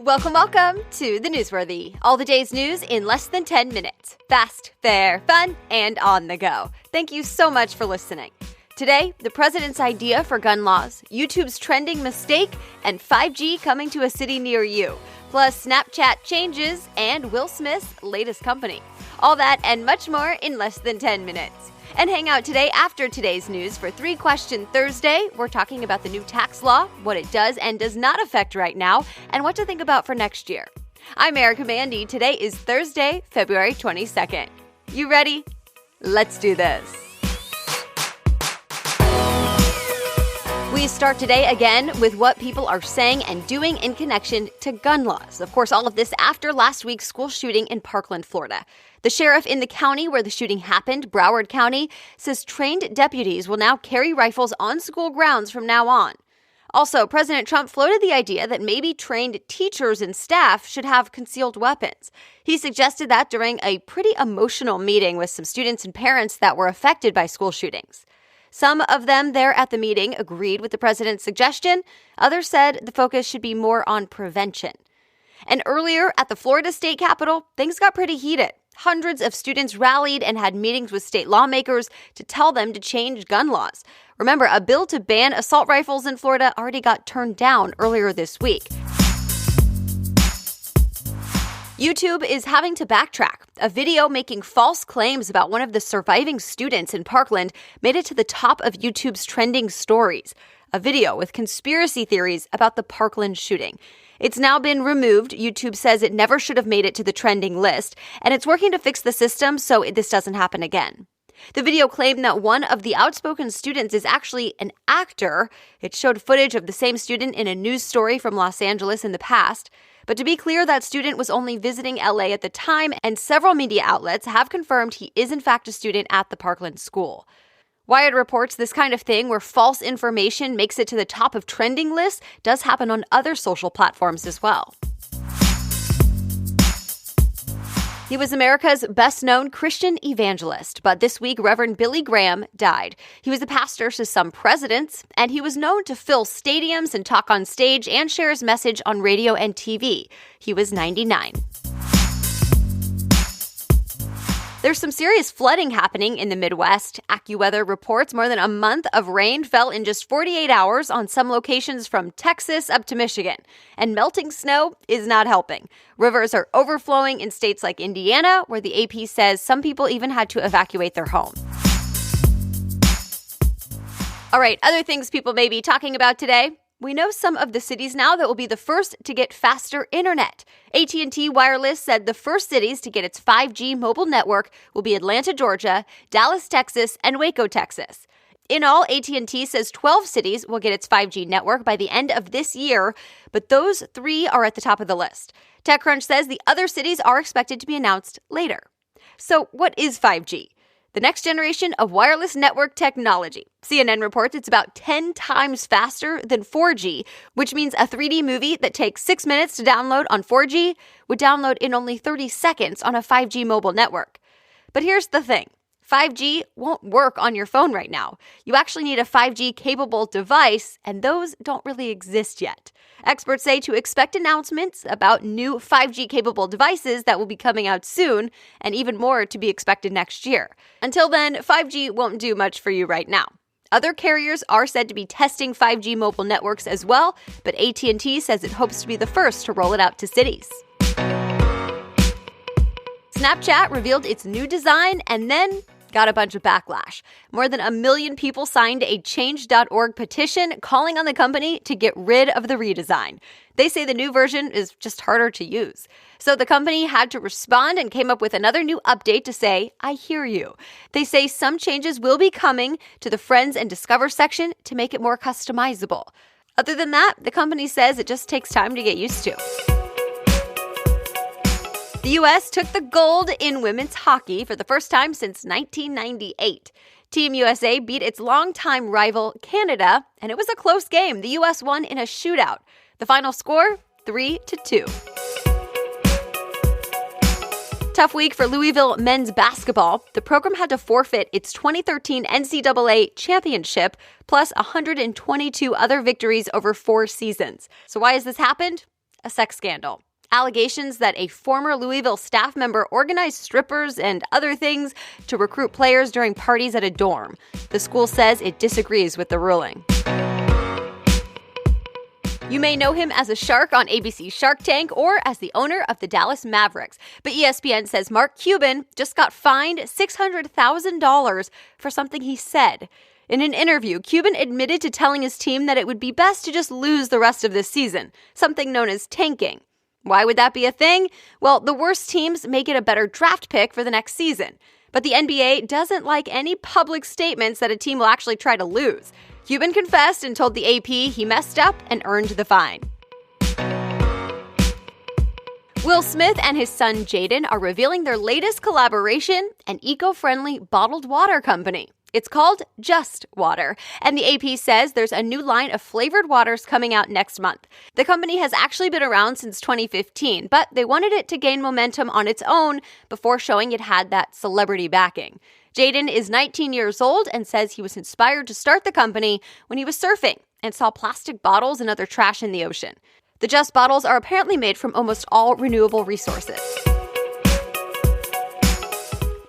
Welcome to the Newsworthy. All the day's news in less than 10 minutes. Fast, fair, fun, and on the go. Thank you so much for listening. Today, the president's idea for gun laws, YouTube's trending mistake, and 5G coming to a city near you. Plus, Snapchat changes and Will Smith's latest company. All that and much more in less than 10 minutes. And hang out today after today's news for 3 Question Thursday. We're talking about the new tax law, what it does and does not affect right now, and what to think about for next year. I'm Erica Mandy. Today is Thursday, February 22nd. You ready? Let's do this. We start today again with what people are saying and doing in connection to gun laws. Of course, all of this after last week's school shooting in Parkland, Florida. The sheriff in the county where the shooting happened, Broward County, says trained deputies will now carry rifles on school grounds from now on. Also, President Trump floated the idea that maybe trained teachers and staff should have concealed weapons. He suggested that during a pretty emotional meeting with some students and parents that were affected by school shootings. Some of them there at the meeting agreed with the president's suggestion. Others said the focus should be more on prevention. And earlier at the Florida state capitol, things got pretty heated. Hundreds of students rallied and had meetings with state lawmakers to tell them to change gun laws. Remember, a bill to ban assault rifles in Florida already got turned down earlier this week. YouTube is having to backtrack. A video making false claims about one of the surviving students in Parkland made it to the top of YouTube's trending stories. A video with conspiracy theories about the Parkland shooting. It's now been removed. YouTube says it never should have made it to the trending list, and it's working to fix the system so this doesn't happen again. The video claimed that one of the outspoken students is actually an actor. It showed footage of the same student in a news story from Los Angeles in the past. But to be clear, that student was only visiting LA at the time, and several media outlets have confirmed he is in fact a student at the Parkland school. Wired reports this kind of thing, where false information makes it to the top of trending lists, does happen on other social platforms as well. He was America's best-known Christian evangelist, but this week, Reverend Billy Graham died. He was a pastor to some presidents, and he was known to fill stadiums and talk on stage and share his message on radio and TV. He was 99. There's some serious flooding happening in the Midwest. AccuWeather reports more than a month of rain fell in just 48 hours on some locations from Texas up to Michigan. And melting snow is not helping. Rivers are overflowing in states like Indiana, where the AP says some people even had to evacuate their home. All right, other things people may be talking about today. We know some of the cities now that will be the first to get faster internet. AT&T Wireless said the first cities to get its 5G mobile network will be Atlanta, Georgia, Dallas, Texas, and Waco, Texas. In all, AT&T says 12 cities will get its 5G network by the end of this year, but those 3 are at the top of the list. TechCrunch says the other cities are expected to be announced later. So what is 5G? The next generation of wireless network technology. CNN reports it's about 10 times faster than 4G, which means a 3D movie that takes 6 minutes to download on 4G would download in only 30 seconds on a 5G mobile network. But here's the thing. 5G won't work on your phone right now. You actually need a 5G-capable device, and those don't really exist yet. Experts say to expect announcements about new 5G-capable devices that will be coming out soon, and even more to be expected next year. Until then, 5G won't do much for you right now. Other carriers are said to be testing 5G mobile networks as well, but AT&T says it hopes to be the first to roll it out to cities. Snapchat revealed its new design and then got a bunch of backlash. More than 1 million people signed a change.org petition calling on the company to get rid of the redesign. They say the new version is just harder to use. So the company had to respond and came up with another new update to say, I hear you. They say some changes will be coming to the Friends and Discover section to make it more customizable. Other than that, the company says it just takes time to get used to. The U.S. took the gold in women's hockey for the first time since 1998. Team USA beat its longtime rival, Canada, and it was a close game. The U.S. won in a shootout. The final score, 3-2. Tough week for Louisville men's basketball. The program had to forfeit its 2013 NCAA championship, plus 122 other victories over 4 seasons. So why has this happened? a sex scandal. Allegations that a former Louisville staff member organized strippers and other things to recruit players during parties at a dorm. The school says it disagrees with the ruling. You may know him as a shark on ABC's Shark Tank or as the owner of the Dallas Mavericks. But ESPN says Mark Cuban just got fined $600,000 for something he said. In an interview, Cuban admitted to telling his team that it would be best to just lose the rest of this season, something known as tanking. Why would that be a thing? Well, the worst teams make it a better draft pick for the next season. But the NBA doesn't like any public statements that a team will actually try to lose. Cuban confessed and told the AP he messed up and earned the fine. Will Smith and his son Jaden are revealing their latest collaboration, an eco-friendly bottled water company. It's called Just Water, and the AP says there's a new line of flavored waters coming out next month. The company has actually been around since 2015, but they wanted it to gain momentum on its own before showing it had that celebrity backing. Jaden is 19 years old and says he was inspired to start the company when he was surfing and saw plastic bottles and other trash in the ocean. The Just bottles are apparently made from almost all renewable resources.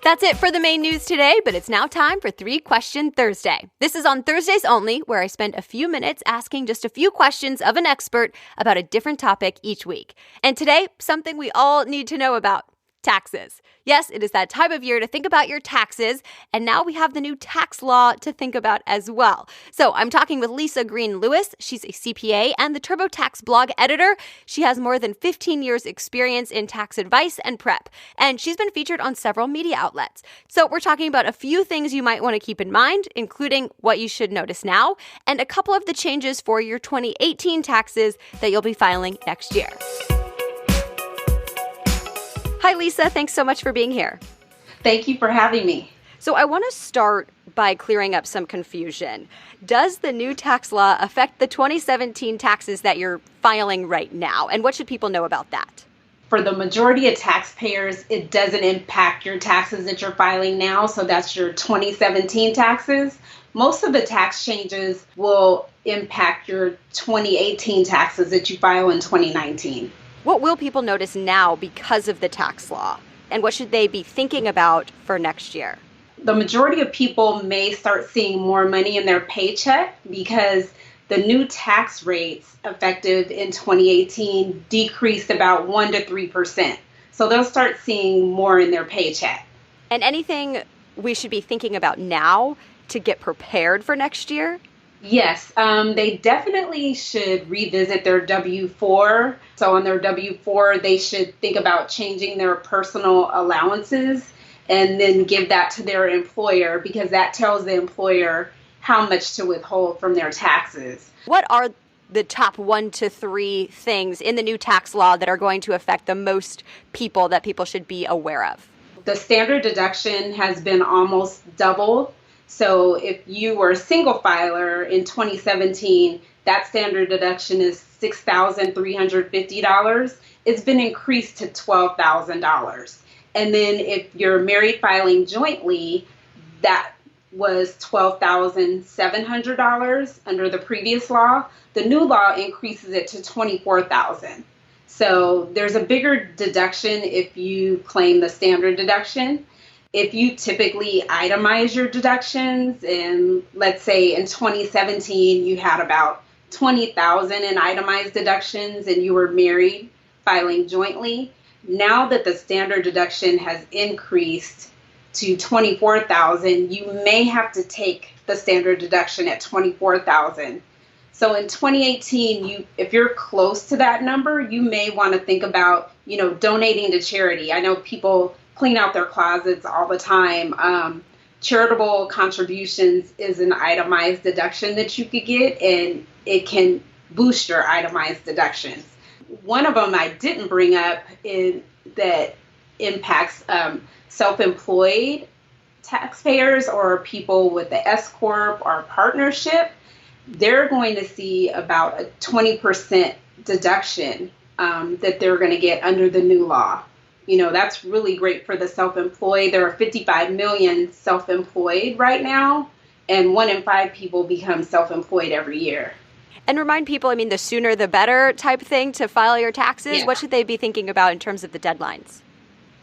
That's it for the main news today, but it's now time for 3 Question Thursday. This is on Thursdays only, where I spend a few minutes asking just a few questions of an expert about a different topic each week. And today, something we all need to know about: taxes. Yes, it is that time of year to think about your taxes, and now we have the new tax law to think about as well. So I'm talking with Lisa Greene-Lewis. She's a CPA and the TurboTax Blog Editor. She has more than 15 years experience in tax advice and prep, and she's been featured on several media outlets. So we're talking about a few things you might want to keep in mind, including what you should notice now, and a couple of the changes for your 2018 taxes that you'll be filing next year. Hi, Lisa. Thanks so much for being here. Thank you for having me. So I want to start by clearing up some confusion. Does the new tax law affect the 2017 taxes that you're filing right now? And what should people know about that? For the majority of taxpayers, it doesn't impact your taxes that you're filing now. So that's your 2017 taxes. Most of the tax changes will impact your 2018 taxes that you file in 2019. What will people notice now because of the tax law? And what should they be thinking about for next year? The majority of people may start seeing more money in their paycheck because the new tax rates effective in 2018 decreased about 1% to 3%. So they'll start seeing more in their paycheck. And anything we should be thinking about now to get prepared for next year? Yes, they definitely should revisit their W-4. So on their W-4, they should think about changing their personal allowances and then give that to their employer, because that tells the employer how much to withhold from their taxes. What are the top 1 to 3 things in the new tax law that are going to affect the most people that people should be aware of? The standard deduction has been almost doubled. So if you were a single filer in 2017, that standard deduction is $6,350. It's been increased to $12,000. And then if you're married filing jointly, that was $12,700 under the previous law. The new law increases it to $24,000. So there's a bigger deduction if you claim the standard deduction. If you typically itemize your deductions, and let's say in 2017 you had about 20,000 in itemized deductions and you were married filing jointly, now that the standard deduction has increased to 24,000, you may have to take the standard deduction at 24,000. So in 2018, if you're close to that number, you may want to think about, donating to charity. I know people clean out their closets all the time. Charitable contributions is an itemized deduction that you could get, and it can boost your itemized deductions. One of them I didn't bring up is that impacts self-employed taxpayers or people with the S Corp or partnership. They're going to see about a 20% deduction that they're going to get under the new law. That's really great for the self-employed. There are 55 million self-employed right now, and 1 in 5 people become self-employed every year. And remind people, the sooner the better type thing to file your taxes. Yeah. What should they be thinking about in terms of the deadlines?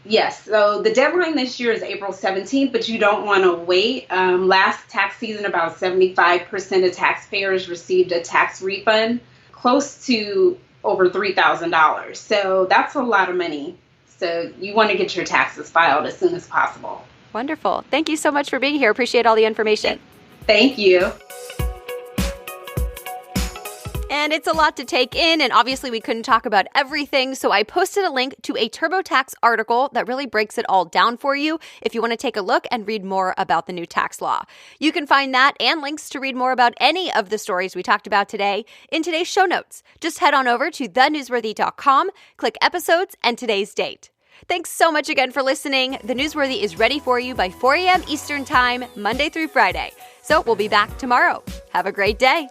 Yes. So the deadline this year is April 17th, but you don't want to wait. Last tax season, about 75% of taxpayers received a tax refund, close to over $3,000. So that's a lot of money. So you want to get your taxes filed as soon as possible. Wonderful. Thank you so much for being here. Appreciate all the information. Thank you. And it's a lot to take in, and obviously we couldn't talk about everything, so I posted a link to a TurboTax article that really breaks it all down for you if you want to take a look and read more about the new tax law. You can find that and links to read more about any of the stories we talked about today in today's show notes. Just head on over to thenewsworthy.com, click episodes, and today's date. Thanks so much again for listening. The Newsworthy is ready for you by 4 a.m. Eastern Time, Monday through Friday. So we'll be back tomorrow. Have a great day.